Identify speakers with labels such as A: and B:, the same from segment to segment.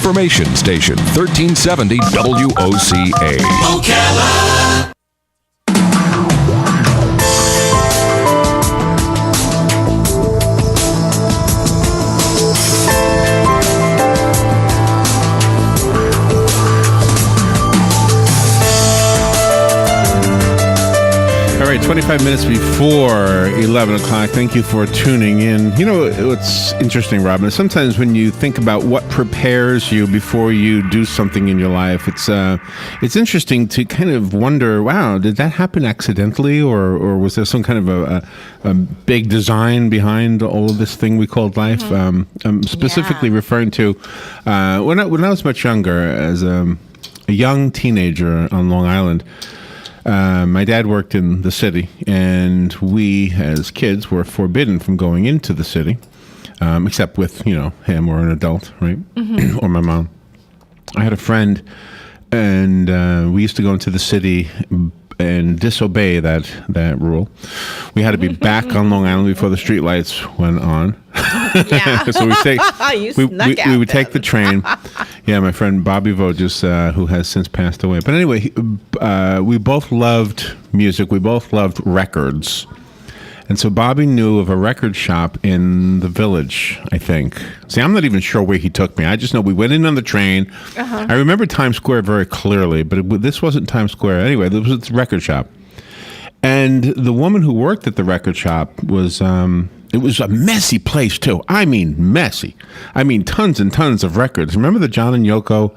A: Information Station, 1370 WOCA.
B: WOCA.
C: All right, 25 minutes before 11 o'clock. Thank you for tuning in. You know, what's interesting, Robin, is sometimes when you think about what prepares you before you do something in your life, it's interesting to kind of wonder, wow, did that happen accidentally, or was there some kind of a big design behind all of this thing we called life? I'm specifically referring to when I was much younger, as a young teenager on Long Island. My dad worked in the city, and we, as kids, were forbidden from going into the city, except with, him or an adult, right? Or my mom. I had a friend, and we used to go into the city and disobey that rule. We had to be back on Long Island before the streetlights went on.
D: Yeah.
C: So we would take the train. Yeah, my friend Bobby Voges, who has since passed away. But anyway, we both loved music. We both loved records. And so Bobby knew of a record shop in the Village, I think. See, I'm not even sure where he took me. I just know we went in on the train. I remember Times Square very clearly, but this wasn't Times Square. Anyway, this was a record shop. And the woman who worked at the record shop was... it was a messy place, too. I mean, messy. I mean, tons and tons of records. Remember the John and Yoko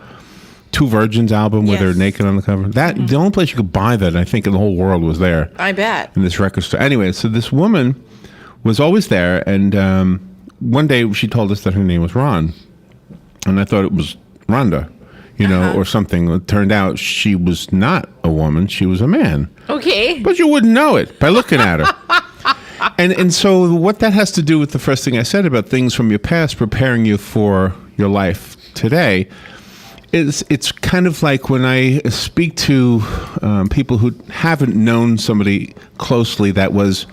C: Two Virgins album where they're naked on the cover? The only place you could buy that, I think, in the whole world was there.
D: I bet.
C: In this record store. Anyway, so this woman was always there, and one day she told us that her name was Ron. And I thought it was Rhonda, or something. It turned out she was not a woman. She was a man.
D: Okay.
C: But you wouldn't know it by looking at her. And so what that has to do with the first thing I said about things from your past preparing you for your life today is it's kind of like when I speak to people who haven't known somebody closely that was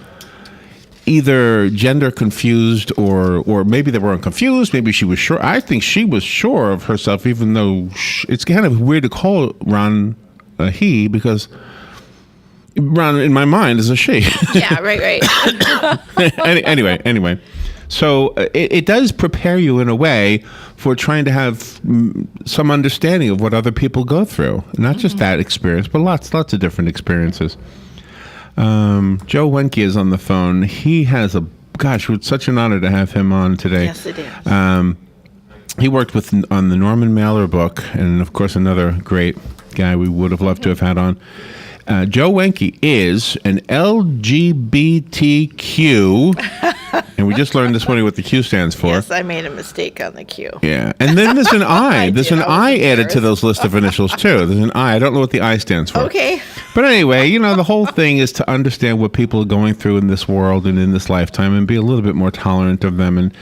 C: either gender confused or maybe they weren't confused, maybe she was sure. I think she was sure of herself, even though it's kind of weird to call Ron a he, because Ron, in my mind, is a she.
D: Yeah, right.
C: Anyway. So it does prepare you in a way for trying to have some understanding of what other people go through. Not just that experience, but lots of different experiences. Joe Wenke is on the phone. He has it's such an honor to have him on today.
D: Yes, it is.
C: He worked on the Norman Mailer book, and of course another great guy we would have loved to have had on. Joe Wenke is an LGBTQ, and we just learned this morning what the Q stands for.
D: Yes, I made a mistake on the Q.
C: Yeah, and then there's an I. There's an I added to those list of initials, too. There's an I. I don't know what the I stands for.
D: Okay.
C: But anyway, the whole thing is to understand what people are going through in this world and in this lifetime and be a little bit more tolerant of them. And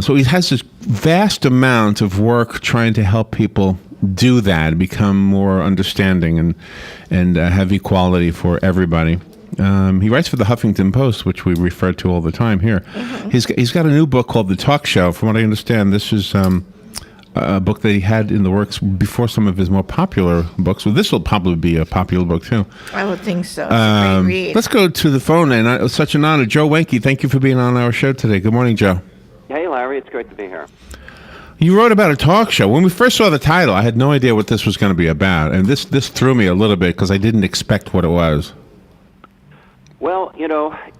C: so he has this vast amount of work trying to help people do that, become more understanding and have equality for everybody. He writes for the Huffington Post, which we refer to all the time here. He's got a new book called The Talk Show. From what I understand, this is a book that he had in the works before some of his more popular books. So this will probably be a popular book, too.
D: I would think so. It's a great read.
C: Let's go to the phone, and it's such an honor. Joe Wenke, thank you for being on our show today. Good morning, Joe.
E: Hey, Larry. It's great to be here.
C: You wrote about a talk show. When we first saw the title, I had no idea what this was going to be about, and this threw me a little bit because I didn't expect what it was.
E: Well,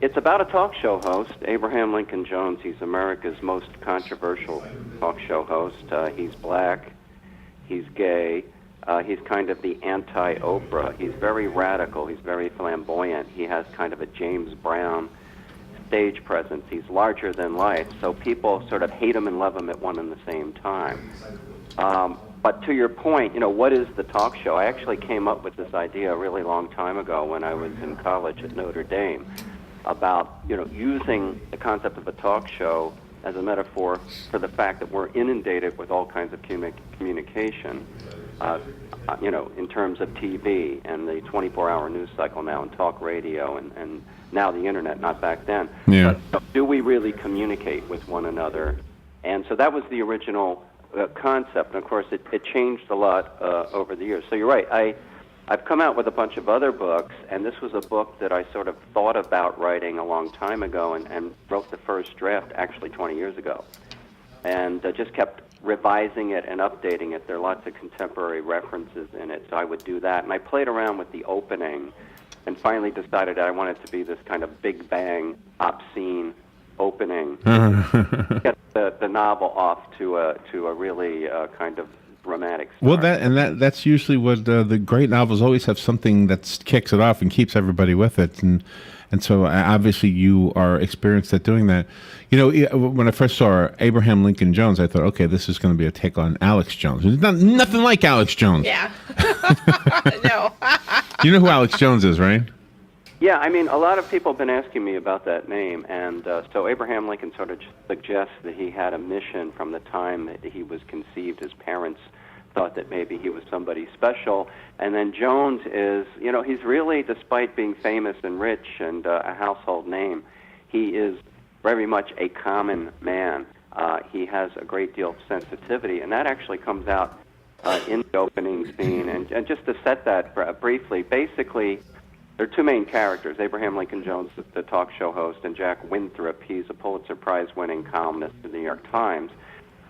E: it's about a talk show host, Abraham Lincoln Jones. He's America's most controversial talk show host. He's black. He's gay. He's kind of the anti-Oprah. He's very radical. He's very flamboyant. He has kind of a James Brown stage presence. He's larger than life, so people sort of hate him and love him at one and the same time. But to your point, what is the talk show? I actually came up with this idea a really long time ago when I was in college at Notre Dame about, using the concept of a talk show as a metaphor for the fact that we're inundated with all kinds of communication, in terms of TV and the 24-hour news cycle now and talk radio and now the internet, not back then.
C: Yeah.
E: But do we really communicate with one another? And so that was the original concept. And of course, it changed a lot over the years. So you're right. I've come out with a bunch of other books, and this was a book that I sort of thought about writing a long time ago, and wrote the first draft actually 20 years ago, and just kept revising it and updating it. There are lots of contemporary references in it, so I would do that. And I played around with the opening and finally decided I wanted to be this kind of big bang, obscene opening. Get the novel off to a really kind of dramatic start.
C: Well, that's usually what the great novels always have, something that kicks it off and keeps everybody with it. And so obviously you are experienced at doing that. You know, when I first saw Abraham Lincoln Jones, I thought, okay, this is going to be a take on Alex Jones. It's nothing like Alex Jones.
D: Yeah. No.
C: You know who Alex Jones is, right?
E: Yeah, I mean, a lot of people have been asking me about that name, and so Abraham Lincoln sort of suggests that he had a mission from the time that he was conceived. His parents thought that maybe he was somebody special, and then Jones is, you know, he's really, despite being famous and rich and a household name, he is very much a common man. He has a great deal of sensitivity, and that actually comes out in the opening scene. And just to set that briefly, basically, there are two main characters, Abraham Lincoln Jones, the talk show host, and Jack Winthrop. He's a Pulitzer Prize-winning columnist in the New York Times.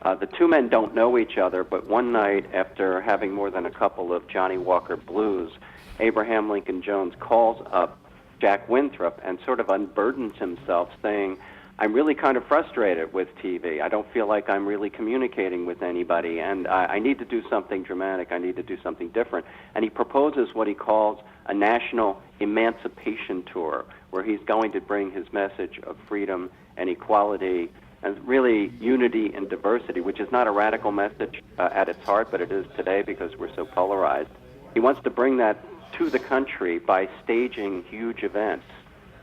E: The two men don't know each other, but one night, after having more than a couple of Johnny Walker blues, Abraham Lincoln Jones calls up Jack Winthrop and sort of unburdens himself, saying, I'm really kind of frustrated with TV. I don't feel like I'm really communicating with anybody, and I need to do something dramatic. I need to do something different. And he proposes what he calls a national emancipation tour, where he's going to bring his message of freedom and equality and really unity and diversity, which is not a radical message at its heart, but it is today because we're so polarized. He wants to bring that to the country by staging huge events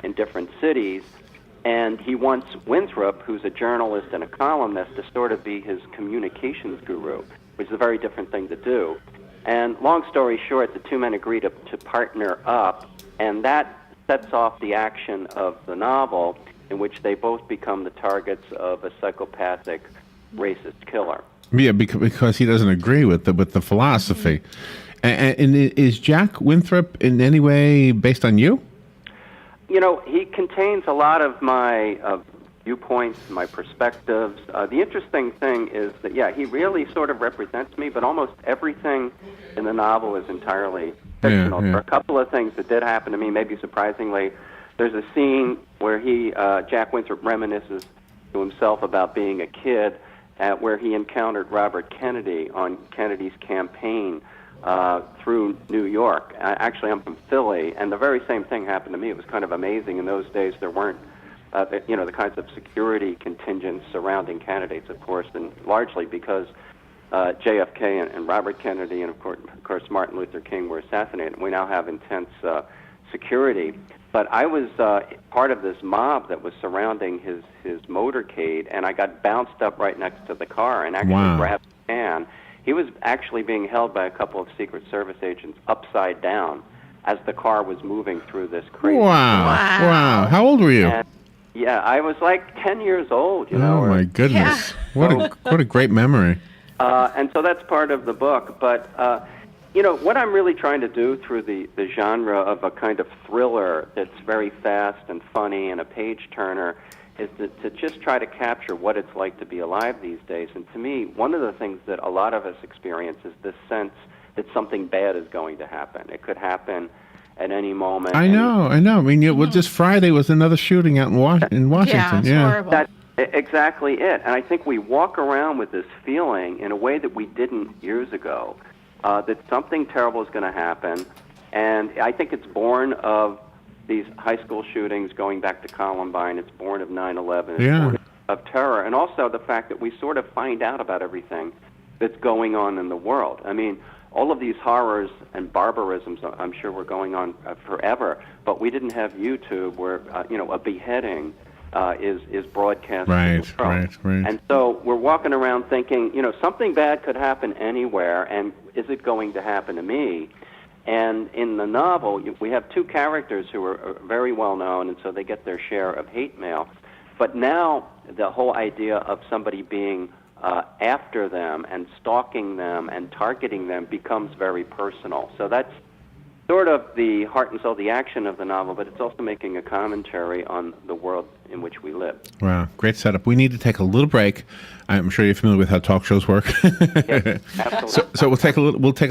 E: in different cities. And he wants Winthrop, who's a journalist and a columnist, to sort of be his communications guru, which is a very different thing to do. And long story short, the two men agree to partner up, and that sets off the action of the novel, in which they both become the targets of a psychopathic, racist killer.
C: Yeah, because he doesn't agree with the philosophy. And is Jack Winthrop in any way based on you?
E: You know, he contains a lot of my viewpoints, my perspectives. The interesting thing is that, yeah, he really sort of represents me, but almost everything in the novel is entirely fictional.
C: Yeah.
E: There are a couple of things that did happen to me, maybe surprisingly. There's a scene where Jack Winthrop reminisces to himself about being a kid, where he encountered Robert Kennedy on Kennedy's campaign through New York. Actually, I'm from Philly, and the very same thing happened to me. It was kind of amazing. In those days, there weren't, the kinds of security contingents surrounding candidates, of course, and largely because JFK and Robert Kennedy and, of course, Martin Luther King were assassinated. We now have intense security. But I was part of this mob that was surrounding his motorcade, and I got bounced up right next to the car and actually grabbed his hand. He was actually being held by a couple of Secret Service agents upside down as the car was moving through this crazy.
C: Wow. How old were you?
E: And, yeah, I was like 10 years old, you know.
C: Oh, my goodness.
D: Yeah.
C: What a great memory.
E: And so that's part of the book. But, what I'm really trying to do through the genre of a kind of thriller that's very fast and funny and a page-turner is to just try to capture what it's like to be alive these days. And to me, one of the things that a lot of us experience is this sense that something bad is going to happen. It could happen at any moment.
C: I know. I mean, just Friday was another shooting out in Washington.
D: Yeah, it's horrible.
E: That's exactly it. And I think we walk around with this feeling in a way that we didn't years ago, that something terrible is going to happen. And I think it's born of these high school shootings going back to Columbine. It's born of 9/11. It's born of terror. And also the fact that we sort of find out about everything that's going on in the world. I mean, all of these horrors and barbarisms, I'm sure, were going on forever. But we didn't have YouTube where, a beheading is broadcast.
C: Right.
E: And so we're walking around thinking, something bad could happen anywhere, and is it going to happen to me? And in the novel, we have two characters who are very well known, and so they get their share of hate mail. But now the whole idea of somebody being after them and stalking them and targeting them becomes very personal. So that's sort of the heart and soul, the action of the novel, but it's also making a commentary on the world in which we live.
C: Wow, great setup. We need to take a little break. I'm sure you're familiar with how talk shows work.
E: Yes, absolutely.
C: So we'll take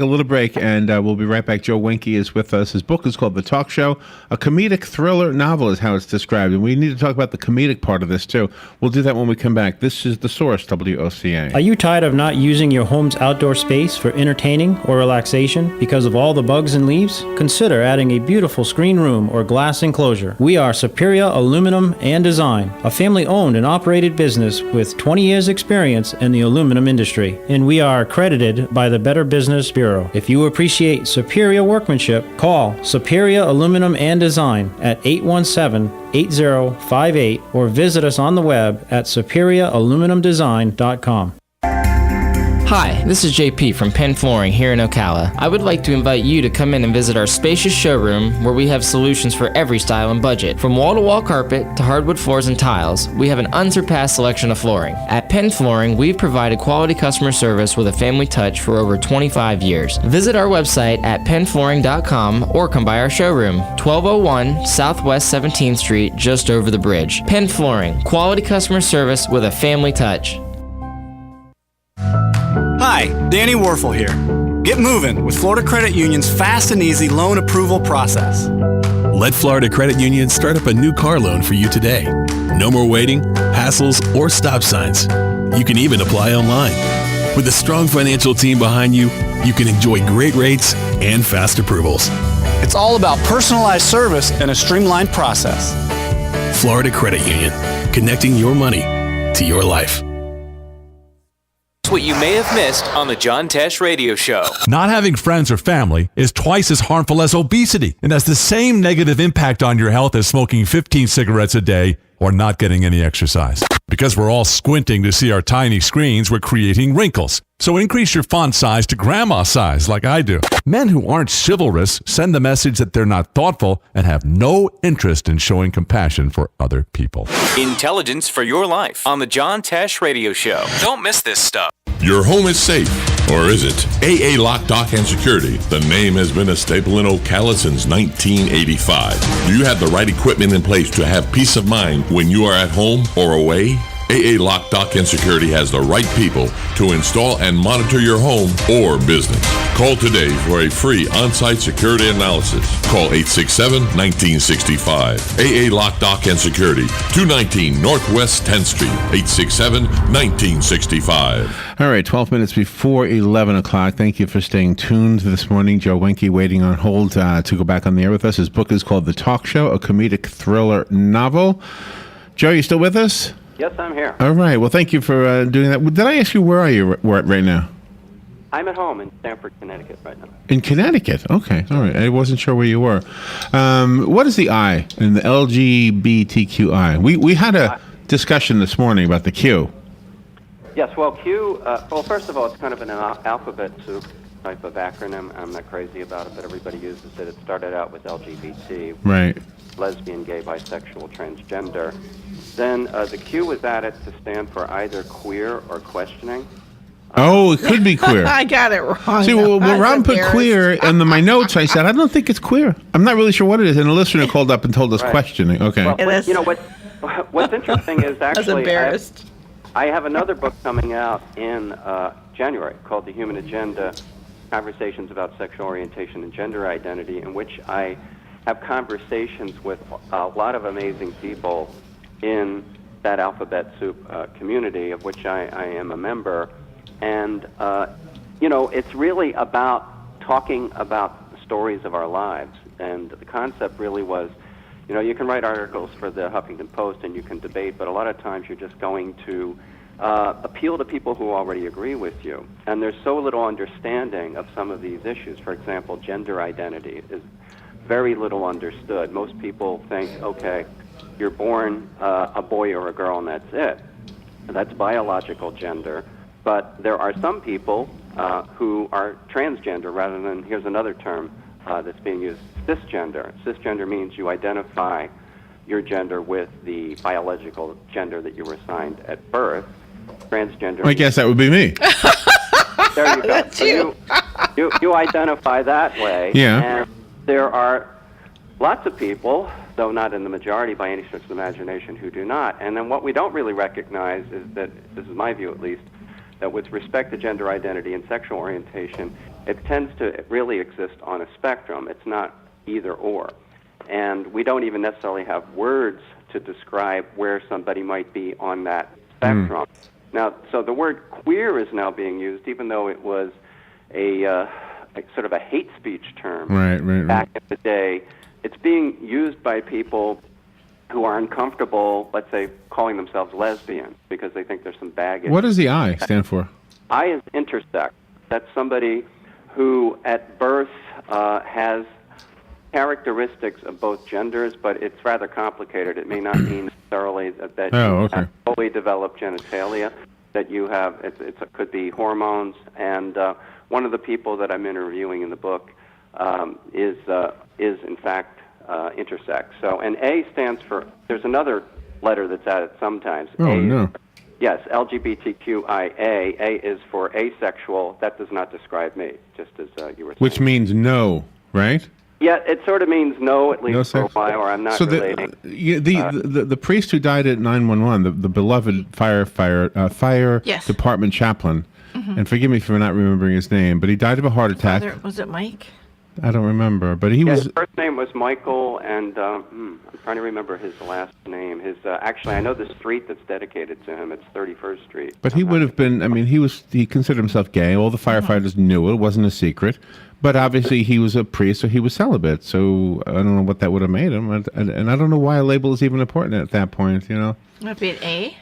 C: a little break, and we'll be right back. Joe Wenke is with us. His book is called The Talk Show. A comedic thriller novel is how it's described, and we need to talk about the comedic part of this too. We'll do that when we come back. This is The Source, WOCA.
F: Are you tired of not using your home's outdoor space for entertaining or relaxation because of all the bugs and leaves? Consider adding a beautiful screen room or glass enclosure. We are Superior Aluminum and Design, a family-owned and operated business with 20 years experience in the aluminum industry, and we are accredited by the Better Business Bureau. If you appreciate superior workmanship, call Superior Aluminum and Design at 817-8058 or visit us on the web at superiораluminumdesign.com.
G: Hi, this is JP from Penn Flooring here in Ocala. I would like to invite you to come in and visit our spacious showroom where we have solutions for every style and budget. From wall-to-wall carpet to hardwood floors and tiles, we have an unsurpassed selection of flooring. At Penn Flooring, we've provided quality customer service with a family touch for over 25 years. Visit our website at pennflooring.com or come by our showroom, 1201 Southwest 17th Street, just over the bridge. Penn Flooring, quality customer service with a family touch.
H: Hi, Danny Warfel here. Get moving with Florida Credit Union's fast and easy loan approval process.
I: Let Florida Credit Union start up a new car loan for you today. No more waiting, hassles, or stop signs. You can even apply online. With a strong financial team behind you, you can enjoy great rates and fast approvals.
H: It's all about personalized service and a streamlined process.
I: Florida Credit Union, connecting your money to your life.
B: What you may have missed on the John Tesh Radio Show.
J: Not having friends or family is twice as harmful as obesity and has the same negative impact on your health as smoking 15 cigarettes a day or not getting any exercise. Because we're all squinting to see our tiny screens, we're creating wrinkles. So increase your font size to grandma size like I do. Men who aren't chivalrous send the message that they're not thoughtful and have no interest in showing compassion for other people.
B: Intelligence for your life on the John Tesh Radio Show. Don't miss this stuff.
A: Your home is safe, or is it? AA Lock, Dock, and Security. The name has been a staple in Ocala since 1985. Do you have the right equipment in place to have peace of mind when you are at home or away? AA Lock, Dock, and Security has the right people to install and monitor your home or business. Call today for a free on-site security analysis. Call 867-1965. AA Lock, Dock, and Security, 219 Northwest 10th Street, 867-1965.
C: All right, 12 minutes before 11 o'clock. Thank you for staying tuned this morning. Joe Wenke waiting on hold to go back on the air with us. His book is called The Talk Show, a comedic thriller novel. Joe, you still with us?
E: Yes, I'm here.
C: All right. Well, thank you for doing that. Did I ask you where are you right now?
E: I'm at home in Stamford, Connecticut right now.
C: In Connecticut? Okay. All right. I wasn't sure where you were. What is the I in the LGBTQI? We had a discussion this morning about the Q.
E: Yes, well, Q, well, first of all, it's kind of an alphabet soup type of acronym. I'm not crazy about it, but everybody uses it. It started out with LGBT.
C: Right.
E: Lesbian, gay, bisexual, transgender. Then the Q was added to stand for either queer or questioning.
C: Oh, it could be queer.
D: I got it wrong.
C: See, well, Ron put queer in my notes. I said, I don't think it's queer. I'm not really sure what it is. And a listener called up and told us questioning. Okay.
E: Well, you know, what's interesting is actually...
D: I was embarrassed.
E: I have another book coming out in January called The Human Agenda, Conversations about Sexual Orientation and Gender Identity, in which I have conversations with a lot of amazing people in that alphabet soup community, of which I am a member. And, you know, it's really about talking about the stories of our lives. And the concept really was, you know, you can write articles for the Huffington Post and you can debate, but a lot of times you're just going to appeal to people who already agree with you. And there's so little understanding of some of these issues. For example, gender identity is very little understood. Most people think, okay, you're born a boy or a girl and that's it. That's biological gender. But there are some people who are transgender rather than, here's another term that's being used, cisgender. Cisgender means you identify your gender with the biological gender that you were assigned at birth. transgender.
C: I guess that would be me.
E: There you go.
D: That's you.
E: You identify that way.
C: Yeah.
E: And there are lots of people, though not in the majority by any stretch of the imagination, who do not. And then what we don't really recognize is that, this is my view at least, that with respect to gender identity and sexual orientation, it tends to really exist on a spectrum. It's not either or. And we don't even necessarily have words to describe where somebody might be on that spectrum. Now, so the word queer is now being used, even though it was a sort of a hate speech term back in the day. It's being used by people who are uncomfortable, let's say, calling themselves lesbian because they think there's some baggage.
C: What does the I stand for?
E: I is intersex. That's somebody who at birth has characteristics of both genders, but it's rather complicated. It may not mean necessarily that you have fully developed genitalia, that you have, it could be hormones, and one of the people that I'm interviewing in the book is in fact intersex. So, and A stands for, there's another letter that's added sometimes. Yes, LGBTQIA. A is for asexual. That does not describe me, just as you were saying.
C: Which means no, right?
E: Yeah, it sort of means no, at least for a while, or I'm not relating.
C: The priest who died at 911, the beloved fire department chaplain, and forgive me for not remembering his name, but he died of a heart attack.
D: Was it Mike?
C: I don't remember, but he was.
E: His first name was Michael, and I'm trying to remember his last name. Actually, I know the street that's dedicated to him. It's 31st Street.
C: But he would have been. I mean, he considered himself gay. All the firefighters knew it. It wasn't a secret. But obviously, he was a priest, so he was celibate. So I don't know what that would have made him, and I don't know why a label is even important at that point. You know.
D: Would it be an A?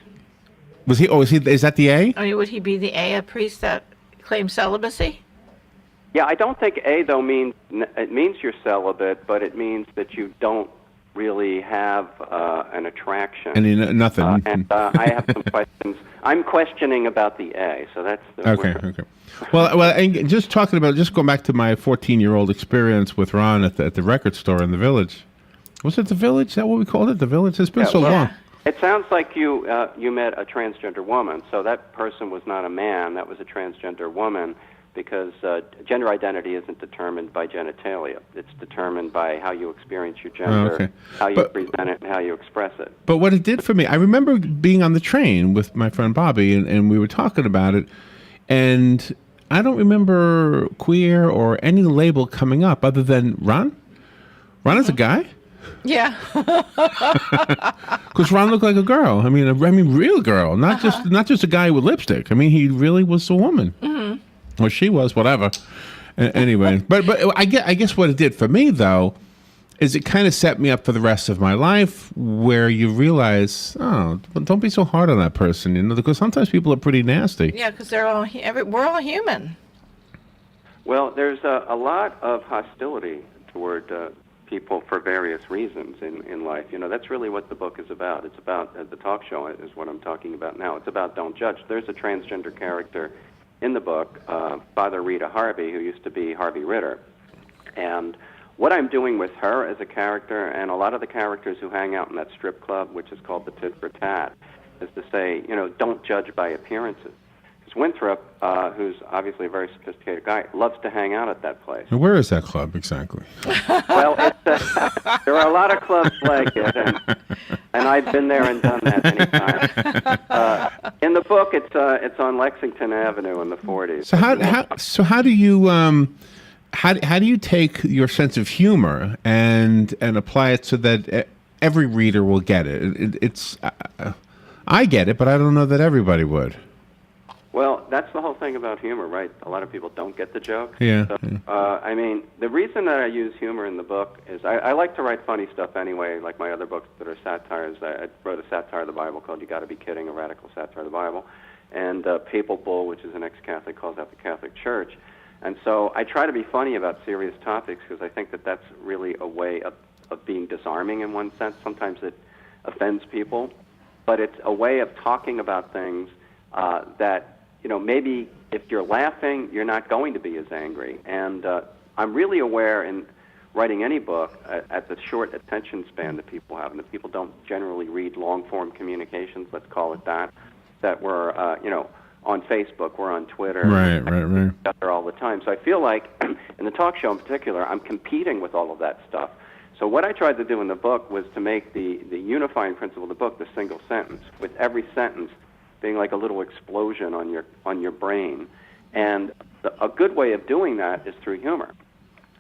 C: Was he? Oh, is that the A?
D: I mean, would he be the A, a priest that claims celibacy?
E: Yeah, I don't think A, though, means you're celibate, but it means that you don't really have an attraction.
C: Nothing.
E: And I have some questions. I'm questioning about the A, so that's the
C: okay. Well, and just going back to my 14-year-old experience with Ron at the record store in the Village. Was it the Village? Is that what we called it? The Village? It's been so long.
E: It sounds like you met a transgender woman, so that person was not a man. That was a transgender woman. Because gender identity isn't determined by genitalia. It's determined by how you experience your gender, how you present it, and how you express it.
C: But what it did for me, I remember being on the train with my friend Bobby, and we were talking about it, and I don't remember queer or any label coming up other than Ron. Ron is a guy?
D: Yeah.
C: Because Ron looked like a girl. I mean, real girl, not just a guy with lipstick. I mean, he really was a woman. Mm-hmm. Well, she was, whatever. Anyway, but I guess what it did for me, though, is it kind of set me up for the rest of my life where you realize, don't be so hard on that person, you know, because sometimes people are pretty nasty.
D: Yeah, because we're all human.
E: Well, there's a lot of hostility toward people for various reasons in life. You know, that's really what the book is about. It's about, the talk show is what I'm talking about now. It's about Don't Judge. There's a transgender character in the book, Father Rita Harvey, who used to be Harvey Ritter. And what I'm doing with her as a character, and a lot of the characters who hang out in that strip club, which is called the Tit for Tat, is to say, you know, don't judge by appearances. Because Winthrop, who's obviously a very sophisticated guy, loves to hang out at that place.
C: Where is that club exactly?
E: Well, there are a lot of clubs like it, and I've been there and done that many times. In the book, it's on Lexington Avenue in the 40s.
C: So how do you how do you take your sense of humor and apply it so that every reader will get it? It's I get it, but I don't know that everybody would.
E: Well, that's the whole thing about humor, right? A lot of people don't get the joke.
C: Yeah.
E: So, I mean, the reason that I use humor in the book is I like to write funny stuff anyway, like my other books that are satires. I wrote a satire of the Bible called You Gotta Be Kidding, a radical satire of the Bible. And Papal Bull, which is an ex-Catholic, calls out the Catholic Church. And so I try to be funny about serious topics because I think that that's really a way of being disarming in one sense. Sometimes it offends people, but it's a way of talking about things that, you know, maybe if you're laughing, you're not going to be as angry. And I'm really aware in writing any book at the short attention span that people have, and that people don't generally read long-form communications, let's call it that that we're, on Facebook, we're on Twitter.
C: Right.
E: Together all the time. So I feel like, in the talk show in particular, I'm competing with all of that stuff. So what I tried to do in the book was to make the unifying principle of the book the single sentence, with every sentence being like a little explosion on your brain. And a good way of doing that is through humor.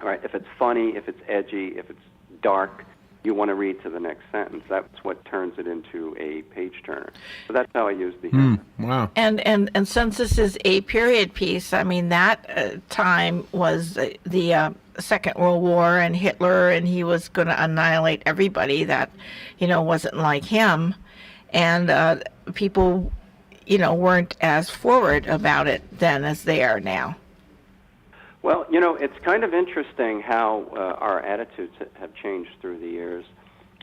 E: All right, if it's funny, if it's edgy, if it's dark, you want to read to the next sentence. That's what turns it into a page turner. So that's how I use the humor.
C: Wow.
D: And since this is a period piece, I mean, that time was the Second World War and Hitler, and he was going to annihilate everybody that, wasn't like him. And people, weren't as forward about it then as they are now.
E: Well, it's kind of interesting how our attitudes have changed through the years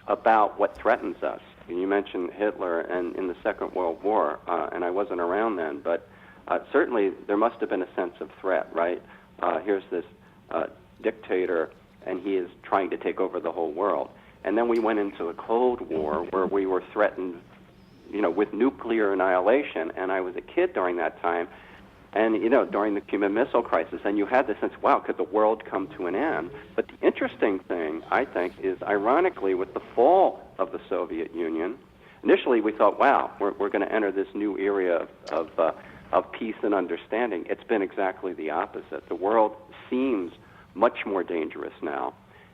E: about what threatens us. You mentioned Hitler and in the Second World War, and I wasn't around then, but certainly there must have been a sense of threat, right? Here's this dictator, and he is trying to take over the whole world. And then we went into a Cold War where we were threatened, with nuclear annihilation, and I was a kid during that time. And, during the Cuban Missile Crisis, and you had the sense, wow, could the world come to an end? But the interesting thing, I think, is ironically, with the fall of the Soviet Union, initially we thought, wow, we're going to enter this new era of peace and understanding. It's been exactly the opposite. The world seems much more dangerous now,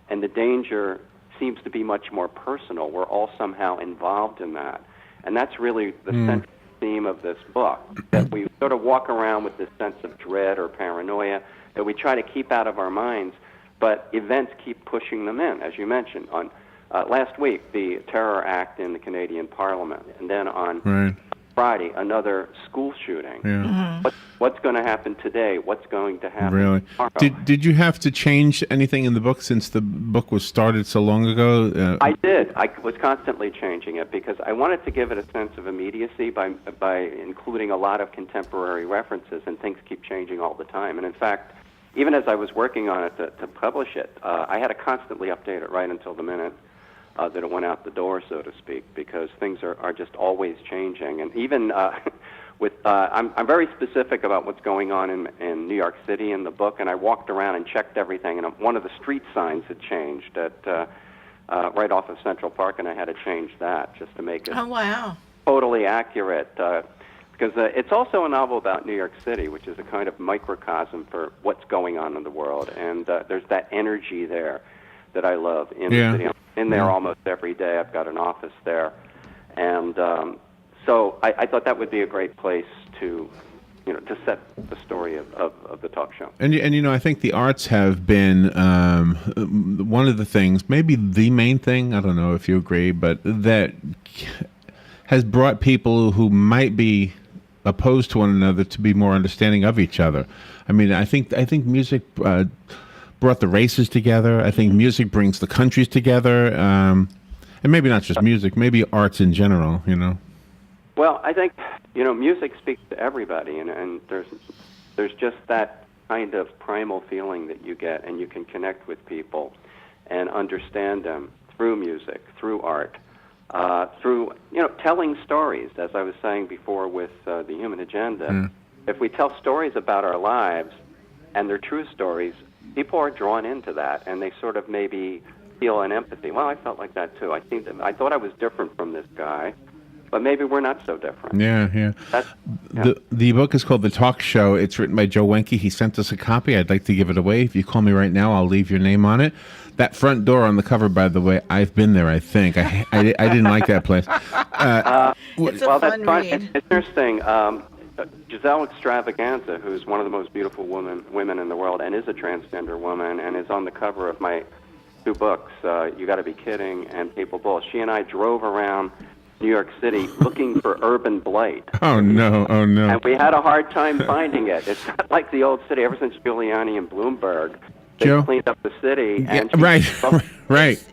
E: and the danger seems to be much more personal. We're all somehow involved in that. And that's really the central theme of this book, that we sort of walk around with this sense of dread or paranoia that we try to keep out of our minds, but events keep pushing them in, as you mentioned. On last week, the terror act in the Canadian Parliament, and then on Friday, another school shooting.
C: Yeah.
E: What's going to happen today? What's going to happen
C: Really?
E: tomorrow?
C: Did you have to change anything in the book since the book was started so long ago?
E: I did. I was constantly changing it because I wanted to give it a sense of immediacy by including a lot of contemporary references, and things keep changing all the time. And in fact, even as I was working on it to publish it, I had to constantly update it right until the minute that it went out the door, so to speak, because things are just always changing. And even I'm very specific about what's going on in New York City in the book, and I walked around and checked everything, and one of the street signs had changed right off of Central Park, and I had to change that just to make it totally accurate. Because it's also a novel about New York City, which is a kind of microcosm for what's going on in the world, and there's that energy there that I love in the city. I'm in there almost every day. I've got an office there, and so I thought that would be a great place to set the story of the talk show.
C: And I think the arts have been one of the things, maybe the main thing, I don't know if you agree, but that has brought people who might be opposed to one another to be more understanding of each other. I mean, I think music brought the races together. I think music brings the countries together, and maybe not just music, maybe arts in general.
E: Well, I think music speaks to everybody, and there's just that kind of primal feeling that you get, and you can connect with people and understand them through music, through art, through telling stories. As I was saying before with the Human Agenda, if we tell stories about our lives and they're true stories, people are drawn into that, and they sort of maybe feel an empathy. Well, I felt like that too. I thought I was different from this guy, but maybe we're not so different.
C: Yeah. The book is called The Talk Show. It's written by Joe Wenke. He sent us a copy. I'd like to give it away. If you call me right now, I'll leave your name on it. That front door on the cover, by the way, I've been there, I think. I didn't like that place.
D: It's a fun read.
E: It's interesting. Giselle Extravaganza, who's one of the most beautiful women in the world and is a transgender woman and is on the cover of my two books, You Gotta Be Kidding and Papal Bull. She and I drove around New York City looking for urban blight.
C: Oh, no.
E: And we had a hard time finding it. It's not like the old city. Ever since Giuliani and Bloomberg, they cleaned up the city. And
C: right.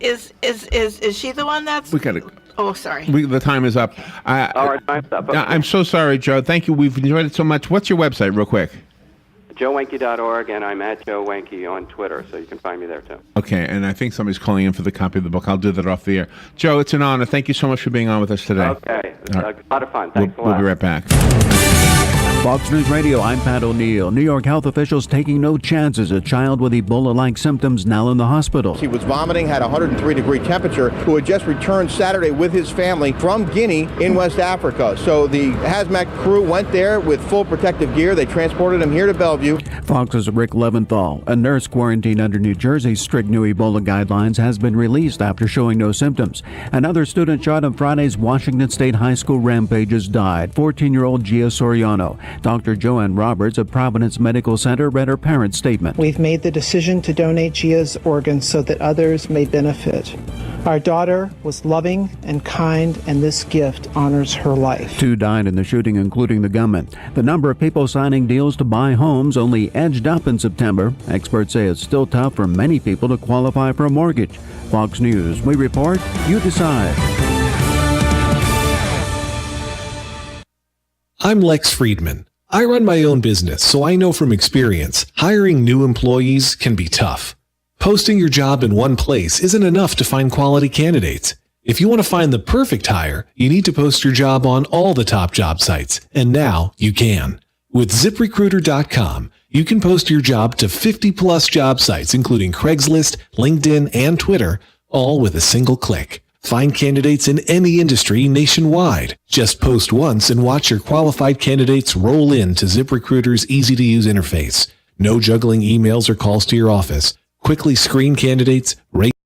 D: Is she the one that's...
C: We gotta...
D: Oh, sorry.
C: The time is up.
E: Our time's up. Okay.
C: I'm so sorry, Joe. Thank you. We've enjoyed it so much. What's your website, real quick?
E: JoeWenke.org, and I'm at Joe Wenke on Twitter, so you can find me there, too.
C: Okay, and I think somebody's calling in for the copy of the book. I'll do that off the air. Joe, it's an honor. Thank you so much for being on with us today.
E: Okay. A lot of fun. Thanks a lot.
C: We'll be right back.
K: Fox News Radio, I'm Pat O'Neill. New York health officials taking no chances. A child with Ebola-like symptoms now in the hospital.
L: He was vomiting, had a 103-degree temperature, who had just returned Saturday with his family from Guinea in West Africa. So the hazmat crew went there with full protective gear. They transported him here to Bellevue.
K: Fox's Rick Leventhal, a nurse quarantined under New Jersey's strict new Ebola guidelines, has been released after showing no symptoms. Another student shot in Friday's Washington State High School rampages died, 14-year-old Gia Soriano. Dr. Joanne Roberts of Providence Medical Center read her parents' statement.
M: We've made the decision to donate Gia's organs so that others may benefit. Our daughter was loving and kind, and this gift honors her life.
K: 2 died in the shooting, including the gunman. The number of people signing deals to buy homes only edged up in September. Experts say it's still tough for many people to qualify for a mortgage. Fox News, we report, you decide.
N: I'm Lex Friedman. I run my own business, so I know from experience, hiring new employees can be tough. Posting your job in one place isn't enough to find quality candidates. If you want to find the perfect hire, you need to post your job on all the top job sites, and now you can. With ZipRecruiter.com, you can post your job to 50-plus job sites, including Craigslist, LinkedIn, and Twitter, all with a single click. Find candidates in any industry nationwide. Just post once and watch your qualified candidates roll in to ZipRecruiter's easy-to-use interface. No juggling emails or calls to your office. Quickly screen candidates, rate